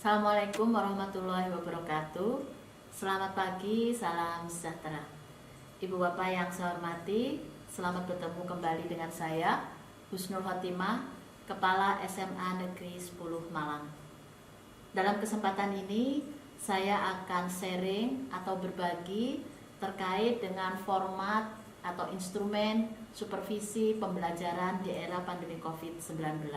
Assalamualaikum warahmatullahi wabarakatuh. Selamat pagi, salam sejahtera. Ibu Bapak yang saya hormati, selamat bertemu kembali dengan saya, Husnul Khotimah, Kepala SMA Negeri 10 Malang. Dalam kesempatan ini, saya akan sharing atau berbagi terkait dengan format atau instrumen supervisi pembelajaran di era pandemi COVID-19.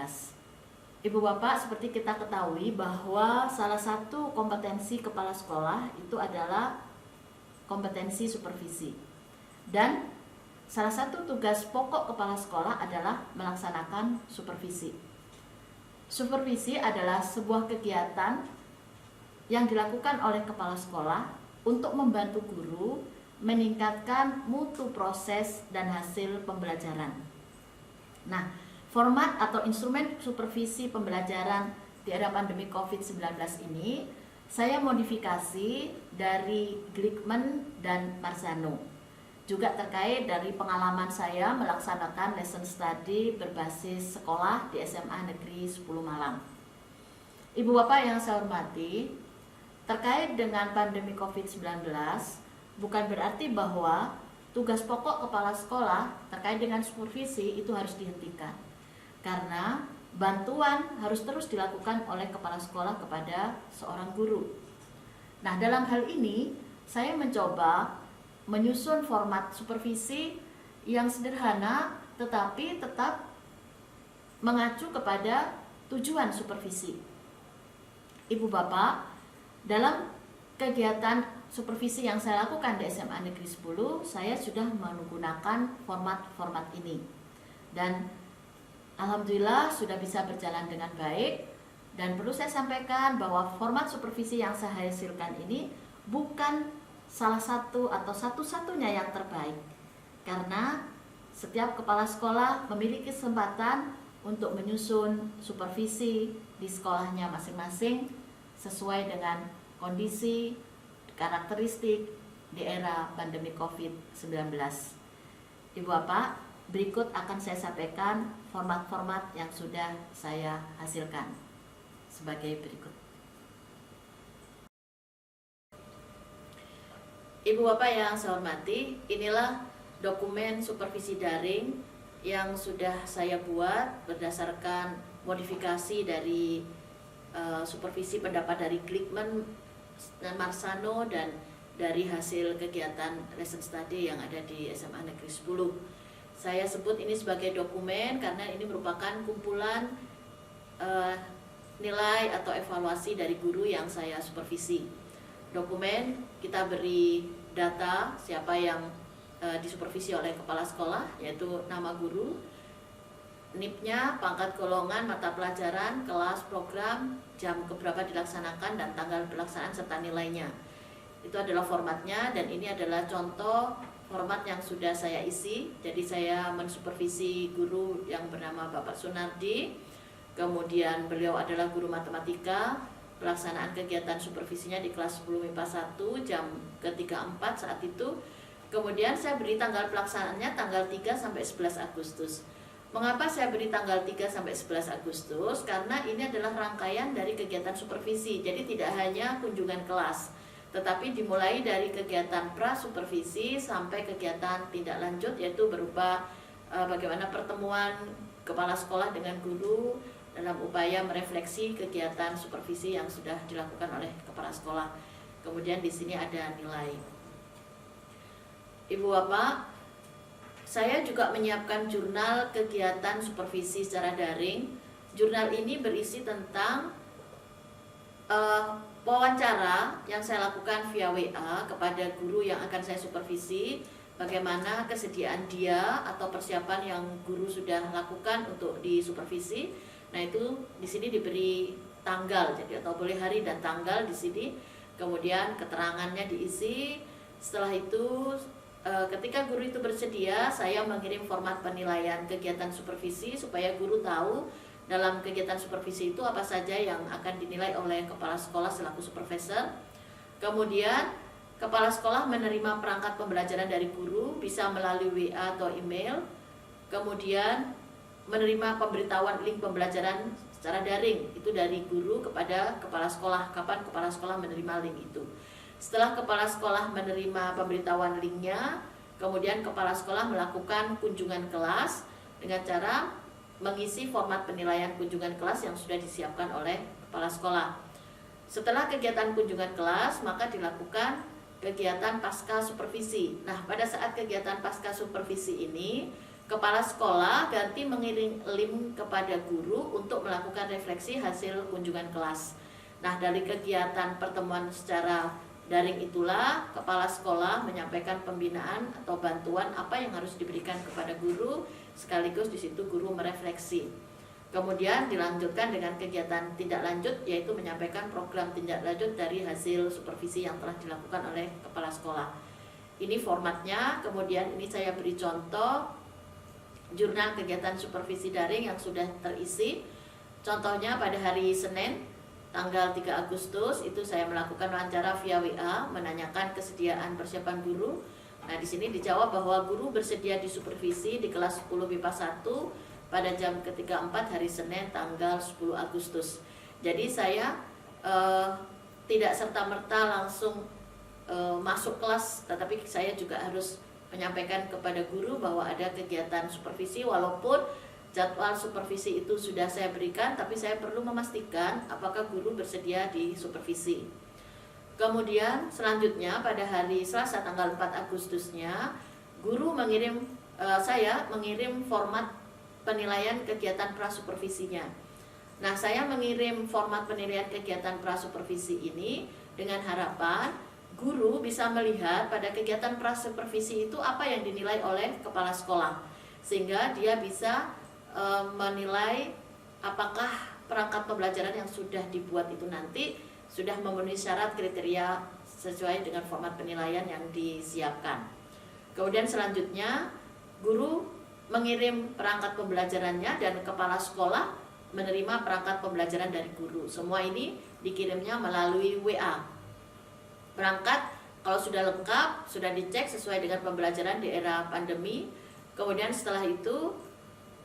Ibu Bapak, seperti kita ketahui bahwa salah satu kompetensi kepala sekolah itu adalah kompetensi supervisi. Dan salah satu tugas pokok kepala sekolah adalah melaksanakan supervisi. Supervisi adalah sebuah kegiatan yang dilakukan oleh kepala sekolah untuk membantu guru meningkatkan mutu proses dan hasil pembelajaran. Nah, format atau instrumen supervisi pembelajaran di era pandemi COVID-19 ini saya modifikasi dari Glickman dan Marzano. Juga terkait dari pengalaman saya melaksanakan lesson study berbasis sekolah di SMA Negeri 10 Malang. Ibu Bapak yang saya hormati, terkait dengan pandemi COVID-19 bukan berarti bahwa tugas pokok kepala sekolah terkait dengan supervisi itu harus dihentikan. Karena bantuan harus terus dilakukan oleh kepala sekolah kepada seorang guru. Nah, dalam hal ini saya mencoba menyusun format supervisi yang sederhana tetapi tetap mengacu kepada tujuan supervisi. Ibu Bapak, dalam kegiatan supervisi yang saya lakukan di SMA Negeri 10, saya sudah menggunakan format ini. Dan alhamdulillah sudah bisa berjalan dengan baik, dan perlu saya sampaikan bahwa format supervisi yang saya hasilkan ini bukan salah satu atau satu-satunya yang terbaik, karena setiap kepala sekolah memiliki kesempatan untuk menyusun supervisi di sekolahnya masing-masing sesuai dengan kondisi karakteristik di era pandemi COVID-19. Ibu Bapak, berikut akan saya sampaikan format-format yang sudah saya hasilkan sebagai berikut. Ibu Bapak yang saya hormati, inilah dokumen supervisi daring yang sudah saya buat berdasarkan modifikasi dari supervisi pendapat dari Glickman dan Marzano dan dari hasil kegiatan lesson study yang ada di SMA Negeri 10. Saya sebut ini sebagai dokumen karena ini merupakan kumpulan nilai atau evaluasi dari guru yang saya supervisi. Dokumen kita beri data siapa yang disupervisi oleh kepala sekolah, yaitu nama guru, NIP-nya, pangkat golongan, mata pelajaran, kelas, program, jam keberapa dilaksanakan, dan tanggal pelaksanaan serta nilainya. Itu adalah formatnya, dan ini adalah contoh format yang sudah saya isi. Jadi saya mensupervisi guru yang bernama Bapak Sunardi, kemudian beliau adalah guru matematika. Pelaksanaan kegiatan supervisinya di kelas 10 MIPA 1 jam ke-34 saat itu. Kemudian saya beri tanggal pelaksanaannya tanggal 3 sampai 11 Agustus. Mengapa saya beri tanggal 3 sampai 11 Agustus? Karena ini adalah rangkaian dari kegiatan supervisi. Jadi tidak hanya kunjungan kelas, tetapi dimulai dari kegiatan pra-supervisi sampai kegiatan tindak lanjut, yaitu berupa bagaimana pertemuan kepala sekolah dengan guru dalam upaya merefleksi kegiatan supervisi yang sudah dilakukan oleh kepala sekolah. Kemudian di sini ada nilai. Ibu Bapak, saya juga menyiapkan jurnal kegiatan supervisi secara daring. Jurnal ini berisi tentang wawancara yang saya lakukan via WA kepada guru yang akan saya supervisi, bagaimana kesediaan dia atau persiapan yang guru sudah lakukan untuk disupervisi. Nah, itu di sini diberi tanggal, jadi atau boleh hari dan tanggal di sini. Kemudian keterangannya diisi. Setelah itu ketika guru itu bersedia, saya mengirim format penilaian kegiatan supervisi supaya guru tahu dalam kegiatan supervisi itu apa saja yang akan dinilai oleh kepala sekolah selaku supervisor. Kemudian kepala sekolah menerima perangkat pembelajaran dari guru, bisa melalui WA atau email. Kemudian menerima pemberitahuan link pembelajaran secara daring, itu dari guru kepada kepala sekolah. Kapan kepala sekolah menerima link itu? Setelah kepala sekolah menerima pemberitahuan linknya, kemudian kepala sekolah melakukan kunjungan kelas dengan cara mengisi format penilaian kunjungan kelas yang sudah disiapkan oleh kepala sekolah. Setelah kegiatan kunjungan kelas, maka dilakukan kegiatan pasca supervisi. Nah, pada saat kegiatan pasca supervisi ini, kepala sekolah ganti mengirim link kepada guru untuk melakukan refleksi hasil kunjungan kelas. Nah, dari kegiatan pertemuan secara daring itulah kepala sekolah menyampaikan pembinaan atau bantuan apa yang harus diberikan kepada guru, sekaligus di situ guru merefleksi. Kemudian dilanjutkan dengan kegiatan tindak lanjut, yaitu menyampaikan program tindak lanjut dari hasil supervisi yang telah dilakukan oleh kepala sekolah. Ini formatnya. Kemudian ini saya beri contoh jurnal kegiatan supervisi daring yang sudah terisi. Contohnya pada hari Senin tanggal 3 Agustus itu saya melakukan wawancara via WA menanyakan kesediaan persiapan guru. Nah, di sini dijawab bahwa guru bersedia disupervisi di kelas 10 MIPA 1 pada jam ketiga 4 hari Senin tanggal 10 Agustus. Jadi saya tidak serta-merta langsung masuk kelas, tetapi saya juga harus menyampaikan kepada guru bahwa ada kegiatan supervisi, walaupun jadwal supervisi itu sudah saya berikan, tapi saya perlu memastikan apakah guru bersedia di supervisi. Kemudian selanjutnya pada hari Selasa tanggal 4 Agustusnya, guru saya mengirim format penilaian kegiatan prasupervisinya. Nah, saya mengirim format penilaian kegiatan prasupervisi ini dengan harapan guru bisa melihat pada kegiatan prasupervisi itu apa yang dinilai oleh kepala sekolah, sehingga dia bisa menilai apakah perangkat pembelajaran yang sudah dibuat itu nanti sudah memenuhi syarat kriteria sesuai dengan format penilaian yang disiapkan. Kemudian selanjutnya guru mengirim perangkat pembelajarannya dan kepala sekolah menerima perangkat pembelajaran dari guru. Semua ini dikirimnya melalui WA. Perangkat kalau sudah lengkap, sudah dicek sesuai dengan pembelajaran di era pandemi. Kemudian setelah itu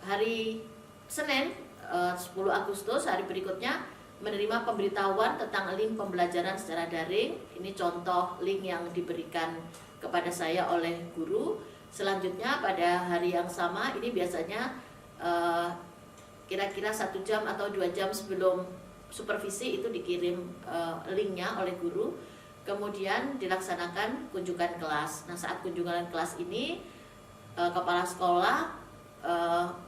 hari Senin 10 Agustus, hari berikutnya, menerima pemberitahuan tentang link pembelajaran secara daring. Ini contoh link yang diberikan kepada saya oleh guru. Selanjutnya pada hari yang sama, ini biasanya kira-kira 1 jam atau 2 jam sebelum supervisi itu dikirim linknya oleh guru. Kemudian dilaksanakan kunjungan kelas. Nah, saat kunjungan kelas ini kepala sekolah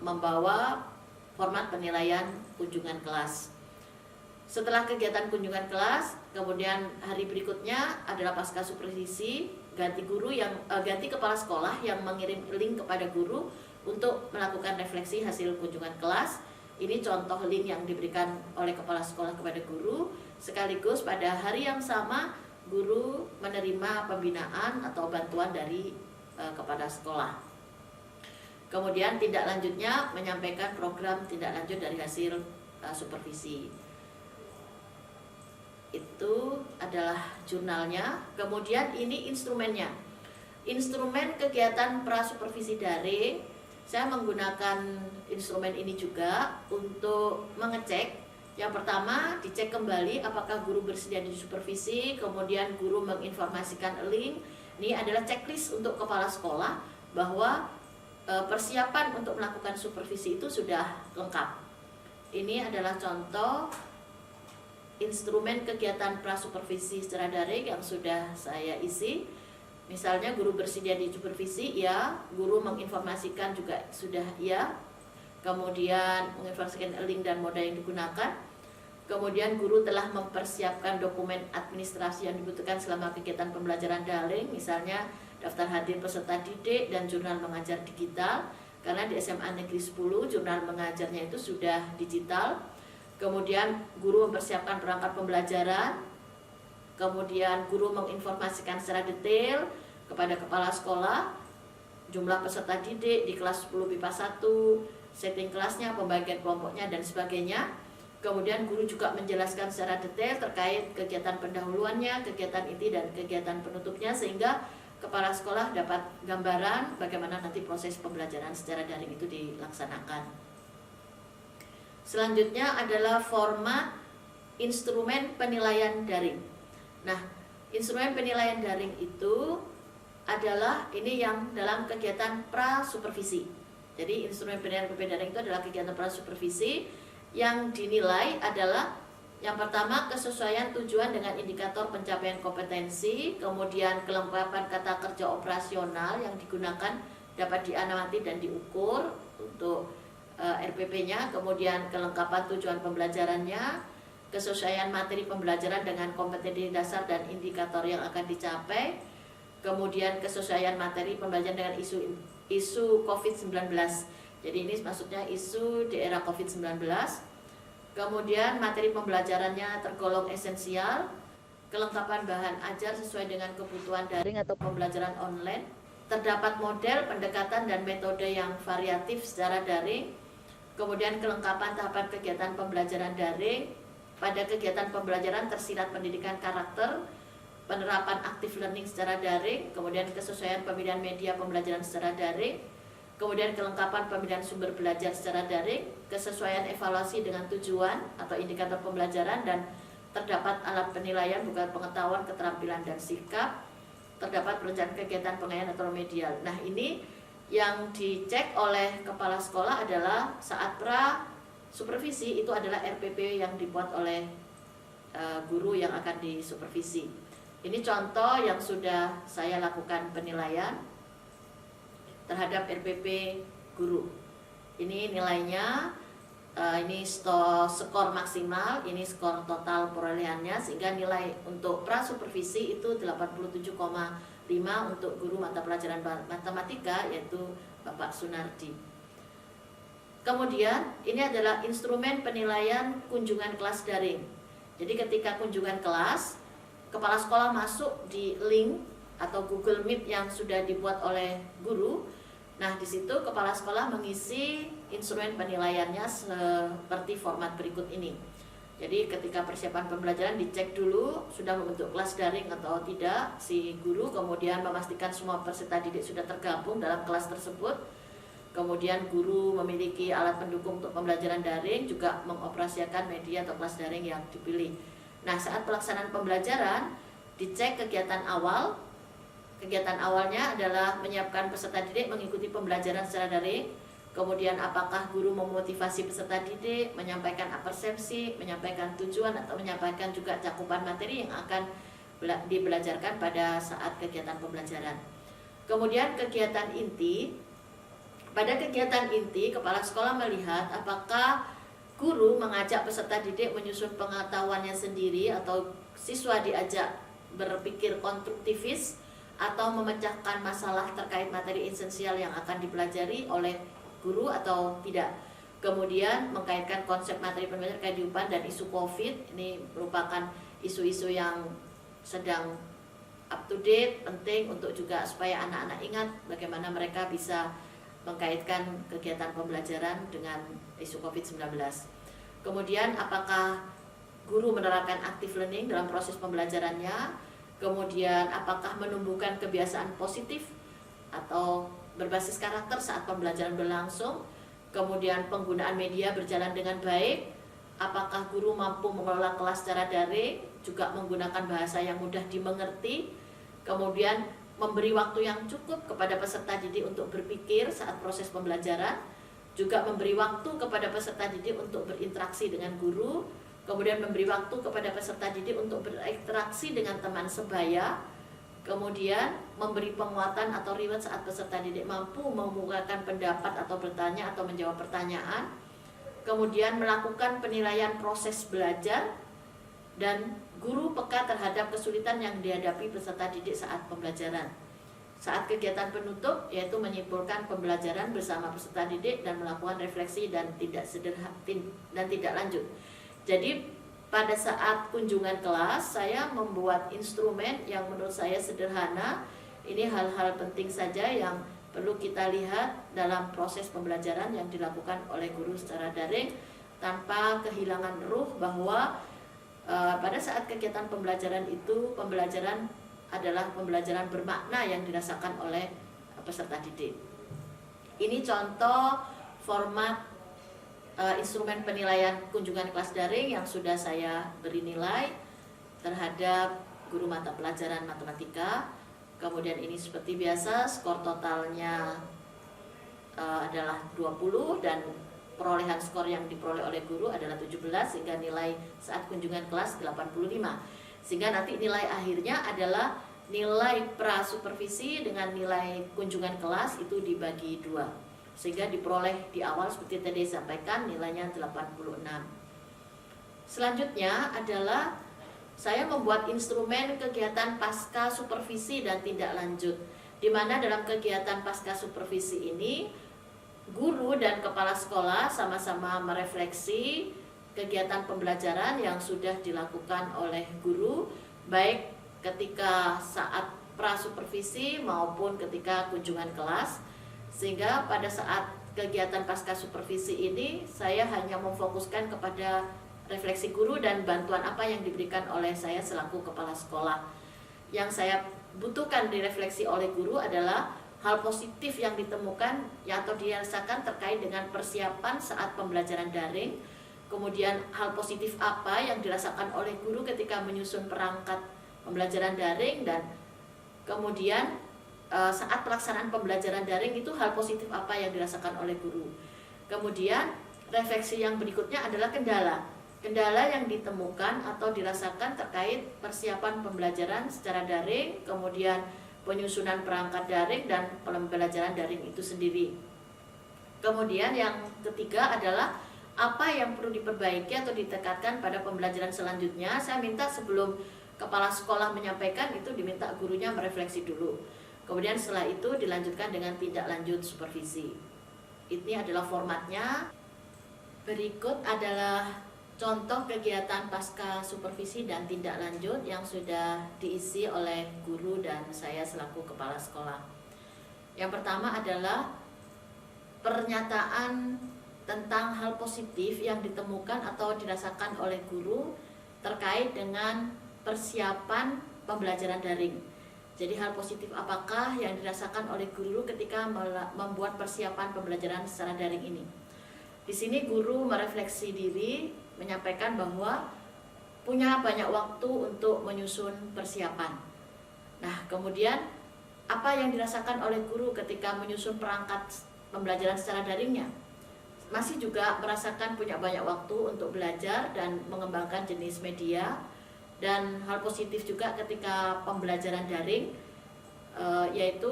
membawa format penilaian kunjungan kelas. Setelah kegiatan kunjungan kelas, kemudian hari berikutnya adalah pasca supervisi. Ganti kepala sekolah yang mengirim link kepada guru untuk melakukan refleksi hasil kunjungan kelas. Ini contoh link yang diberikan oleh kepala sekolah kepada guru. Sekaligus pada hari yang sama guru menerima pembinaan atau bantuan dari kepala sekolah. Kemudian tindak lanjutnya menyampaikan program tindak lanjut dari hasil supervisi. Itu adalah jurnalnya. Kemudian ini instrumennya. Instrumen kegiatan prasupervisi daring, saya menggunakan instrumen ini juga untuk mengecek. Yang pertama, dicek kembali apakah guru bersedia di supervisi. Kemudian guru menginformasikan link. Ini adalah checklist untuk kepala sekolah bahwa persiapan untuk melakukan supervisi itu sudah lengkap. Ini adalah contoh instrumen kegiatan prasupervisi secara daring yang sudah saya isi. Misalnya guru bersedia di supervisi, ya. Guru menginformasikan juga sudah, ya. Kemudian menginformasikan link dan moda yang digunakan. Kemudian guru telah mempersiapkan dokumen administrasi yang dibutuhkan selama kegiatan pembelajaran daring, misalnya daftar hadir peserta didik dan jurnal mengajar digital. Karena di SMA Negeri 10 jurnal mengajarnya itu sudah digital. Kemudian guru mempersiapkan perangkat pembelajaran. Kemudian guru menginformasikan secara detail kepada kepala sekolah jumlah peserta didik di kelas 10 MIPA 1, setting kelasnya, pembagian kelompoknya, dan sebagainya. Kemudian guru juga menjelaskan secara detail terkait kegiatan pendahuluannya, kegiatan inti, dan kegiatan penutupnya, sehingga kepala sekolah dapat gambaran bagaimana nanti proses pembelajaran secara daring itu dilaksanakan. Selanjutnya adalah format instrumen penilaian daring. Nah, instrumen penilaian daring itu adalah ini yang dalam kegiatan pra-supervisi. Jadi instrumen penilaian daring itu adalah kegiatan pra-supervisi yang dinilai adalah yang pertama kesesuaian tujuan dengan indikator pencapaian kompetensi, kemudian kelengkapan kata kerja operasional yang digunakan dapat diamati dan diukur untuk RPP-nya, kemudian kelengkapan tujuan pembelajarannya, kesesuaian materi pembelajaran dengan kompetensi dasar dan indikator yang akan dicapai, kemudian kesesuaian materi pembelajaran dengan isu COVID-19. Jadi ini maksudnya isu di era COVID-19. Kemudian materi pembelajarannya tergolong esensial, kelengkapan bahan ajar sesuai dengan kebutuhan daring atau pembelajaran online, terdapat model, pendekatan, dan metode yang variatif secara daring, kemudian kelengkapan tahapan kegiatan pembelajaran daring. Pada kegiatan pembelajaran tersirat pendidikan karakter, penerapan active learning secara daring, kemudian kesesuaian pemilihan media pembelajaran secara daring, kemudian kelengkapan pemilihan sumber belajar secara daring, kesesuaian evaluasi dengan tujuan atau indikator pembelajaran, dan terdapat alat penilaian bukan pengetahuan, keterampilan, dan sikap, terdapat perencanaan kegiatan pengayaan atau remedial. Nah, ini yang dicek oleh kepala sekolah adalah saat pra-supervisi itu adalah RPP yang dibuat oleh guru yang akan disupervisi. Ini contoh yang sudah saya lakukan penilaian terhadap RPP guru. Ini nilainya, ini skor maksimal, ini skor total perolehannya, sehingga nilai untuk pra-supervisi itu 87,5 untuk guru mata pelajaran matematika, yaitu Bapak Sunardi. Kemudian ini adalah instrumen penilaian kunjungan kelas daring. Jadi ketika kunjungan kelas, kepala sekolah masuk di link atau Google Meet yang sudah dibuat oleh guru. Nah, di situ kepala sekolah mengisi instrumen penilaiannya seperti format berikut ini. Jadi ketika persiapan pembelajaran dicek dulu sudah membentuk kelas daring atau tidak si guru, kemudian memastikan semua peserta didik sudah tergabung dalam kelas tersebut. Kemudian guru memiliki alat pendukung untuk pembelajaran daring, juga mengoperasikan media atau kelas daring yang dipilih. Nah, saat pelaksanaan pembelajaran dicek kegiatan awal. Kegiatan awalnya adalah menyiapkan peserta didik mengikuti pembelajaran secara daring. Kemudian apakah guru memotivasi peserta didik, menyampaikan persepsi, menyampaikan tujuan, atau menyampaikan juga cakupan materi yang akan dibelajarkan pada saat kegiatan pembelajaran. Kemudian kegiatan inti. Pada kegiatan inti, kepala sekolah melihat apakah guru mengajak peserta didik menyusun pengetahuannya sendiri atau siswa diajak berpikir konstruktivis atau memecahkan masalah terkait materi esensial yang akan dipelajari oleh guru atau tidak. Kemudian mengkaitkan konsep materi pembelajaran kehidupan dan isu COVID. Ini merupakan isu-isu yang sedang up to date, penting untuk juga supaya anak-anak ingat bagaimana mereka bisa mengkaitkan kegiatan pembelajaran dengan isu COVID-19. Kemudian apakah guru menerapkan active learning dalam proses pembelajarannya, kemudian apakah menumbuhkan kebiasaan positif atau berbasis karakter saat pembelajaran berlangsung, kemudian penggunaan media berjalan dengan baik, apakah guru mampu mengelola kelas secara daring, juga menggunakan bahasa yang mudah dimengerti, kemudian memberi waktu yang cukup kepada peserta didik untuk berpikir saat proses pembelajaran, juga memberi waktu kepada peserta didik untuk berinteraksi dengan guru, kemudian memberi waktu kepada peserta didik untuk berinteraksi dengan teman sebaya, kemudian memberi penguatan atau reward saat peserta didik mampu mengungkapkan pendapat atau bertanya atau menjawab pertanyaan, kemudian melakukan penilaian proses belajar, dan guru peka terhadap kesulitan yang dihadapi peserta didik saat pembelajaran. Saat kegiatan penutup, yaitu menyimpulkan pembelajaran bersama peserta didik dan melakukan refleksi dan tidak lanjut. Jadi pada saat kunjungan kelas, saya membuat instrumen yang menurut saya sederhana. Ini hal-hal penting saja yang perlu kita lihat dalam proses pembelajaran yang dilakukan oleh guru secara daring, tanpa kehilangan ruh bahwa pada saat kegiatan pembelajaran itu, pembelajaran adalah pembelajaran bermakna yang dirasakan oleh peserta didik. Ini contoh format instrumen penilaian kunjungan kelas daring yang sudah saya beri nilai terhadap guru mata pelajaran matematika. Kemudian ini seperti biasa, skor totalnya adalah 20 dan perolehan skor yang diperoleh oleh guru adalah 17, sehingga nilai saat kunjungan kelas 85. Sehingga nanti nilai akhirnya adalah nilai prasupervisi dengan nilai kunjungan kelas itu dibagi 2. Sehingga diperoleh di awal seperti tadi disampaikan nilainya 86. Selanjutnya adalah saya membuat instrumen kegiatan pasca supervisi dan tindak lanjut, di mana dalam kegiatan pasca supervisi ini guru dan kepala sekolah sama-sama merefleksi kegiatan pembelajaran yang sudah dilakukan oleh guru, baik ketika saat prasupervisi maupun ketika kunjungan kelas. Sehingga pada saat kegiatan pasca supervisi ini saya hanya memfokuskan kepada refleksi guru dan bantuan apa yang diberikan oleh saya selaku kepala sekolah. Yang saya butuhkan direfleksi oleh guru adalah hal positif yang ditemukan atau dirasakan terkait dengan persiapan saat pembelajaran daring. Kemudian hal positif apa yang dirasakan oleh guru ketika menyusun perangkat pembelajaran daring, dan kemudian saat pelaksanaan pembelajaran daring itu hal positif apa yang dirasakan oleh guru. Kemudian refleksi yang berikutnya adalah kendala yang ditemukan atau dirasakan terkait persiapan pembelajaran secara daring, kemudian penyusunan perangkat daring dan pembelajaran daring itu sendiri. Kemudian yang ketiga adalah apa yang perlu diperbaiki atau ditingkatkan pada pembelajaran selanjutnya. Saya minta sebelum kepala sekolah menyampaikan itu diminta gurunya merefleksi dulu. Kemudian setelah itu dilanjutkan dengan tindak lanjut supervisi. Ini adalah formatnya. Berikut adalah contoh kegiatan pasca supervisi dan tindak lanjut yang sudah diisi oleh guru dan saya selaku kepala sekolah. Yang pertama adalah pernyataan tentang hal positif yang ditemukan atau dirasakan oleh guru terkait dengan persiapan pembelajaran daring. Jadi hal positif apakah yang dirasakan oleh guru ketika membuat persiapan pembelajaran secara daring ini. Di sini guru merefleksi diri, menyampaikan bahwa punya banyak waktu untuk menyusun persiapan. Nah, kemudian apa yang dirasakan oleh guru ketika menyusun perangkat pembelajaran secara daringnya? Masih juga merasakan punya banyak waktu untuk belajar dan mengembangkan jenis media. Dan hal positif juga ketika pembelajaran daring, yaitu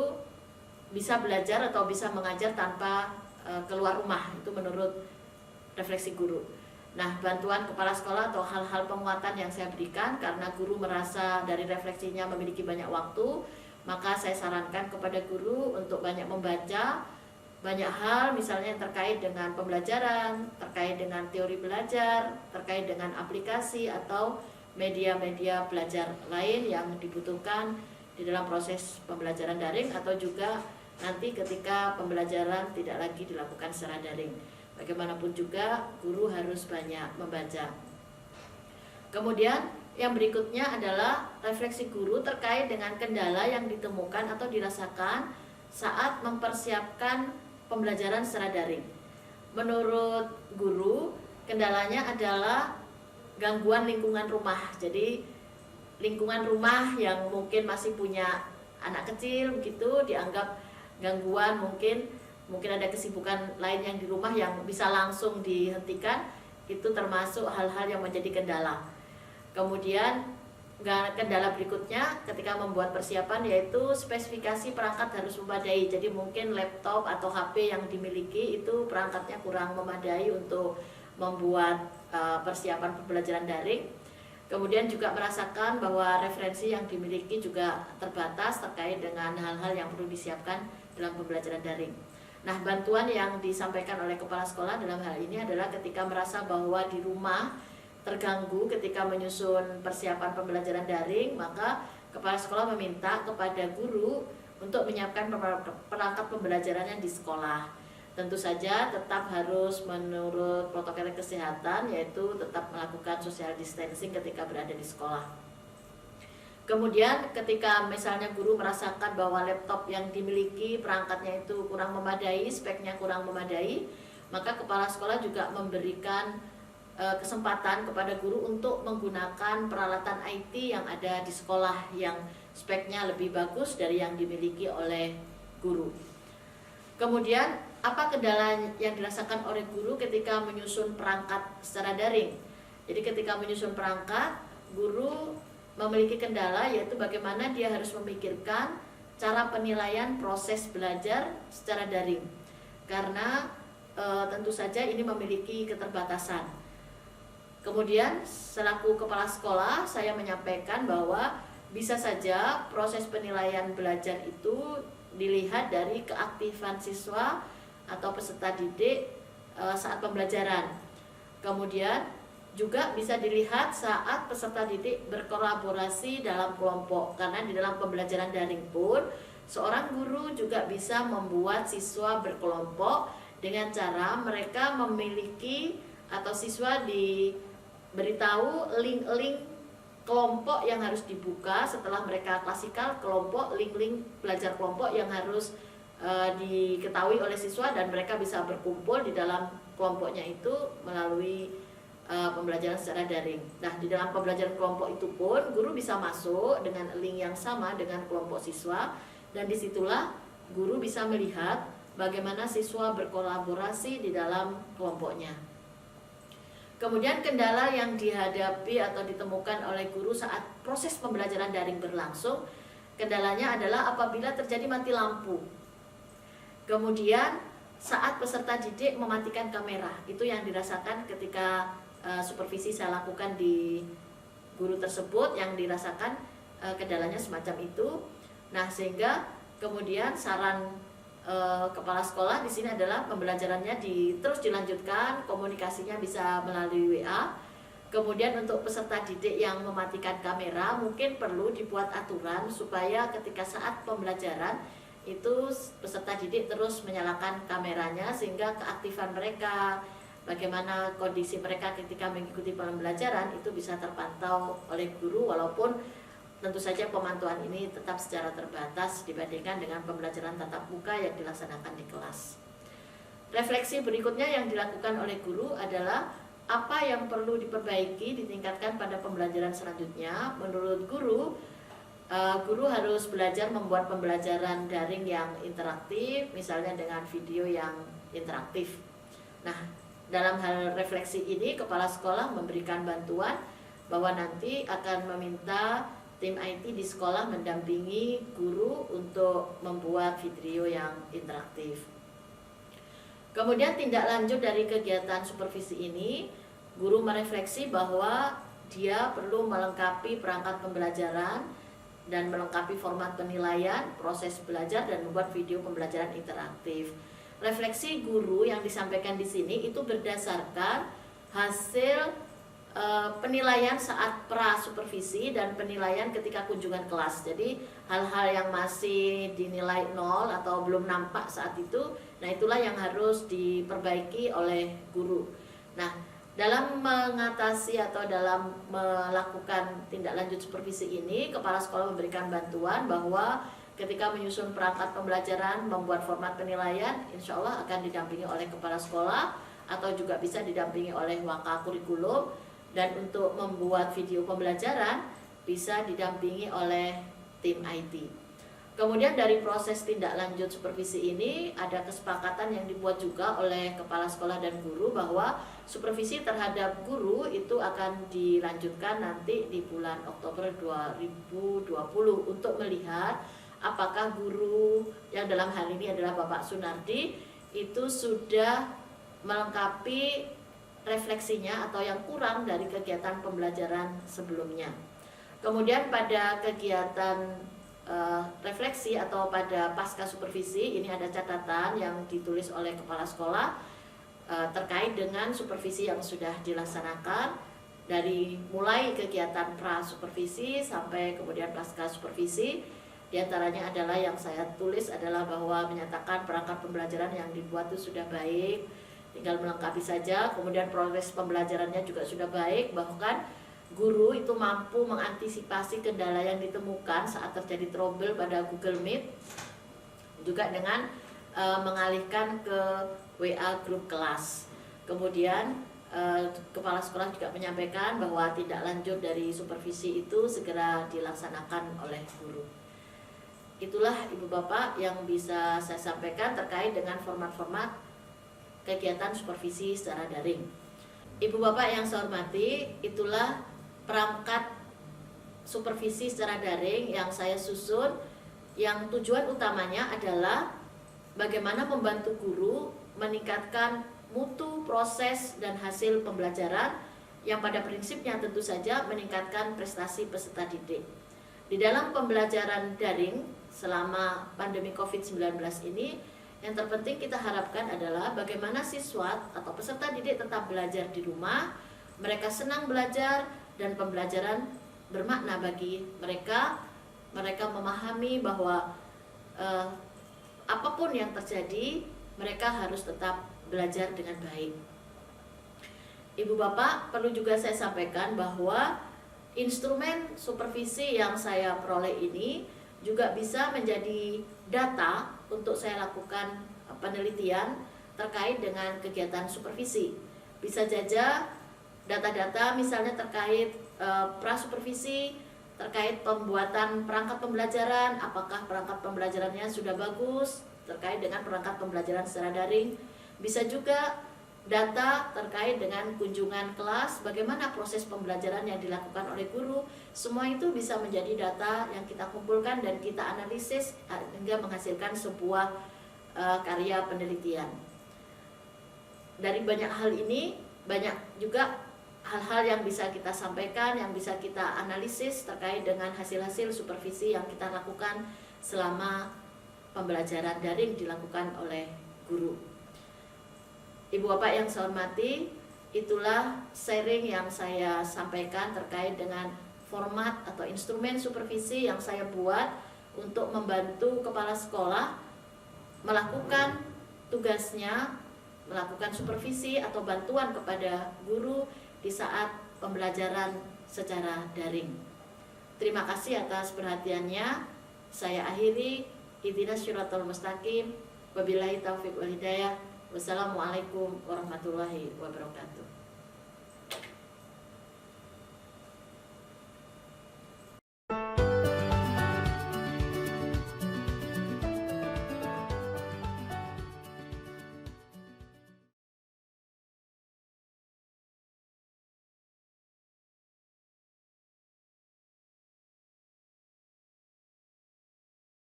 bisa belajar atau bisa mengajar tanpa keluar rumah. Itu menurut refleksi guru. Nah, bantuan kepala sekolah atau hal-hal penguatan yang saya berikan karena guru merasa dari refleksinya memiliki banyak waktu, maka saya sarankan kepada guru untuk banyak membaca banyak hal, misalnya terkait dengan pembelajaran, terkait dengan teori belajar, terkait dengan aplikasi atau media-media belajar lain yang dibutuhkan di dalam proses pembelajaran daring atau juga nanti ketika pembelajaran tidak lagi dilakukan secara daring. Bagaimanapun juga guru harus banyak membaca. Kemudian yang berikutnya adalah refleksi guru terkait dengan kendala yang ditemukan atau dirasakan saat mempersiapkan pembelajaran secara daring. Menurut guru, kendalanya adalah gangguan lingkungan rumah. Jadi lingkungan rumah yang mungkin masih punya anak kecil begitu dianggap gangguan, mungkin ada kesibukan lain yang di rumah yang bisa langsung dihentikan, itu termasuk hal-hal yang menjadi kendala. Kemudian kendala berikutnya ketika membuat persiapan yaitu spesifikasi perangkat harus memadai. Jadi mungkin laptop atau HP yang dimiliki itu perangkatnya kurang memadai untuk membuat persiapan pembelajaran daring. Kemudian juga merasakan bahwa referensi yang dimiliki juga terbatas terkait dengan hal-hal yang perlu disiapkan dalam pembelajaran daring. Nah, bantuan yang disampaikan oleh kepala sekolah dalam hal ini adalah ketika merasa bahwa di rumah terganggu ketika menyusun persiapan pembelajaran daring, maka kepala sekolah meminta kepada guru untuk menyiapkan perangkat pembelajarannya di sekolah. Tentu saja tetap harus menurut protokol kesehatan, yaitu tetap melakukan social distancing ketika berada di sekolah. Kemudian ketika misalnya guru merasakan bahwa laptop yang dimiliki perangkatnya itu kurang memadai, speknya kurang memadai, maka kepala sekolah juga memberikan kesempatan kepada guru untuk menggunakan peralatan IT yang ada di sekolah yang speknya lebih bagus dari yang dimiliki oleh guru. Kemudian apa kendala yang dirasakan oleh guru ketika menyusun perangkat secara daring? Jadi ketika menyusun perangkat, guru memiliki kendala, yaitu bagaimana dia harus memikirkan cara penilaian proses belajar secara daring. Karena tentu saja ini memiliki keterbatasan. Kemudian selaku kepala sekolah saya menyampaikan bahwa bisa saja proses penilaian belajar itu dilihat dari keaktifan siswa atau peserta didik saat pembelajaran. Kemudian juga bisa dilihat saat peserta didik berkolaborasi dalam kelompok, karena di dalam pembelajaran daring pun seorang guru juga bisa membuat siswa berkelompok dengan cara mereka memiliki atau siswa diberitahu link-link kelompok yang harus dibuka setelah mereka klasikal kelompok, link-link belajar kelompok yang harus diketahui oleh siswa, dan mereka bisa berkumpul di dalam kelompoknya itu melalui pembelajaran secara daring. Nah, di dalam pembelajaran kelompok itu pun guru bisa masuk dengan link yang sama dengan kelompok siswa, dan disitulah guru bisa melihat bagaimana siswa berkolaborasi di dalam kelompoknya. Kemudian kendala yang dihadapi atau ditemukan oleh guru saat proses pembelajaran daring berlangsung, kendalanya adalah apabila terjadi mati lampu. Kemudian saat peserta didik mematikan kamera, itu yang dirasakan ketika supervisi saya lakukan di guru tersebut, yang dirasakan kendalanya semacam itu. Nah, sehingga kemudian saran kepala sekolah di sini adalah pembelajarannya terus dilanjutkan, komunikasinya bisa melalui WA. Kemudian untuk peserta didik yang mematikan kamera mungkin perlu dibuat aturan supaya ketika saat pembelajaran itu peserta didik terus menyalakan kameranya, sehingga keaktifan mereka, bagaimana kondisi mereka ketika mengikuti pembelajaran itu bisa terpantau oleh guru, walaupun tentu saja pemantauan ini tetap secara terbatas dibandingkan dengan pembelajaran tatap muka yang dilaksanakan di kelas. Refleksi berikutnya yang dilakukan oleh guru adalah apa yang perlu diperbaiki, ditingkatkan pada pembelajaran selanjutnya. Menurut guru, guru harus belajar membuat pembelajaran daring yang interaktif, misalnya dengan video yang interaktif. Nah, dalam hal refleksi ini, kepala sekolah memberikan bantuan bahwa nanti akan meminta tim IT di sekolah mendampingi guru untuk membuat video yang interaktif. Kemudian tindak lanjut dari kegiatan supervisi ini, guru merefleksi bahwa dia perlu melengkapi perangkat pembelajaran dan melengkapi format penilaian, proses belajar, dan membuat video pembelajaran interaktif. Refleksi guru yang disampaikan di sini itu berdasarkan hasil penilaian saat pra supervisi dan penilaian ketika kunjungan kelas. Jadi hal-hal yang masih dinilai 0 atau belum nampak saat itu, nah itulah yang harus diperbaiki oleh guru. Nah, dalam mengatasi atau dalam melakukan tindak lanjut supervisi ini, kepala sekolah memberikan bantuan bahwa ketika menyusun perangkat pembelajaran, membuat format penilaian, insya Allah akan didampingi oleh kepala sekolah atau juga bisa didampingi oleh waka kurikulum. Dan untuk membuat video pembelajaran bisa didampingi oleh tim IT. Kemudian dari proses tindak lanjut supervisi ini ada kesepakatan yang dibuat juga oleh kepala sekolah dan guru bahwa supervisi terhadap guru itu akan dilanjutkan nanti di bulan Oktober 2020 untuk melihat apakah guru yang dalam hal ini adalah Bapak Sunardi itu sudah melengkapi refleksinya atau yang kurang dari kegiatan pembelajaran sebelumnya. Kemudian pada kegiatan refleksi atau pada pasca supervisi ini ada catatan yang ditulis oleh kepala sekolah terkait dengan supervisi yang sudah dilaksanakan, dari mulai kegiatan pra supervisi sampai kemudian pasca supervisi. Di antaranya adalah yang saya tulis adalah bahwa menyatakan perangkat pembelajaran yang dibuat itu sudah baik, tinggal melengkapi saja. Kemudian proses pembelajarannya juga sudah baik, bahkan guru itu mampu mengantisipasi kendala yang ditemukan saat terjadi trouble pada Google Meet, juga dengan mengalihkan ke WA grup kelas. Kemudian kepala sekolah juga menyampaikan bahwa tindak lanjut dari supervisi itu segera dilaksanakan oleh guru. Itulah Ibu Bapak yang bisa saya sampaikan terkait dengan format-format kegiatan supervisi secara daring. Ibu Bapak yang saya hormati, itulah perangkat supervisi secara daring yang saya susun, yang tujuan utamanya adalah bagaimana membantu guru meningkatkan mutu proses dan hasil pembelajaran yang pada prinsipnya tentu saja meningkatkan prestasi peserta didik. Di dalam pembelajaran daring selama pandemi COVID-19 ini, yang terpenting kita harapkan adalah bagaimana siswa atau peserta didik tetap belajar di rumah, mereka senang belajar dan pembelajaran bermakna bagi mereka. Mereka memahami bahwa apapun yang terjadi, mereka harus tetap belajar dengan baik. Ibu Bapak, perlu juga saya sampaikan bahwa instrumen supervisi yang saya peroleh ini juga bisa menjadi data untuk saya lakukan penelitian terkait dengan kegiatan supervisi. Bisa saja data-data misalnya terkait prasupervisi, terkait pembuatan perangkat pembelajaran, apakah perangkat pembelajarannya sudah bagus, terkait dengan perangkat pembelajaran secara daring. Bisa juga data terkait dengan kunjungan kelas, bagaimana proses pembelajaran yang dilakukan oleh guru. Semua itu bisa menjadi data yang kita kumpulkan dan kita analisis hingga menghasilkan sebuah karya penelitian. Dari banyak hal ini, banyak juga hal-hal yang bisa kita sampaikan, yang bisa kita analisis terkait dengan hasil-hasil supervisi yang kita lakukan selama pembelajaran daring dilakukan oleh guru. Ibu Bapak yang saya hormati, itulah sharing yang saya sampaikan terkait dengan format atau instrumen supervisi yang saya buat untuk membantu kepala sekolah melakukan tugasnya, melakukan supervisi atau bantuan kepada guru di saat pembelajaran secara daring. Terima kasih atas perhatiannya. Saya akhiri. Ihdinas Shiratal Mustaqim. Wabillahi taufiq wal hidayah. Wassalamualaikum warahmatullahi wabarakatuh.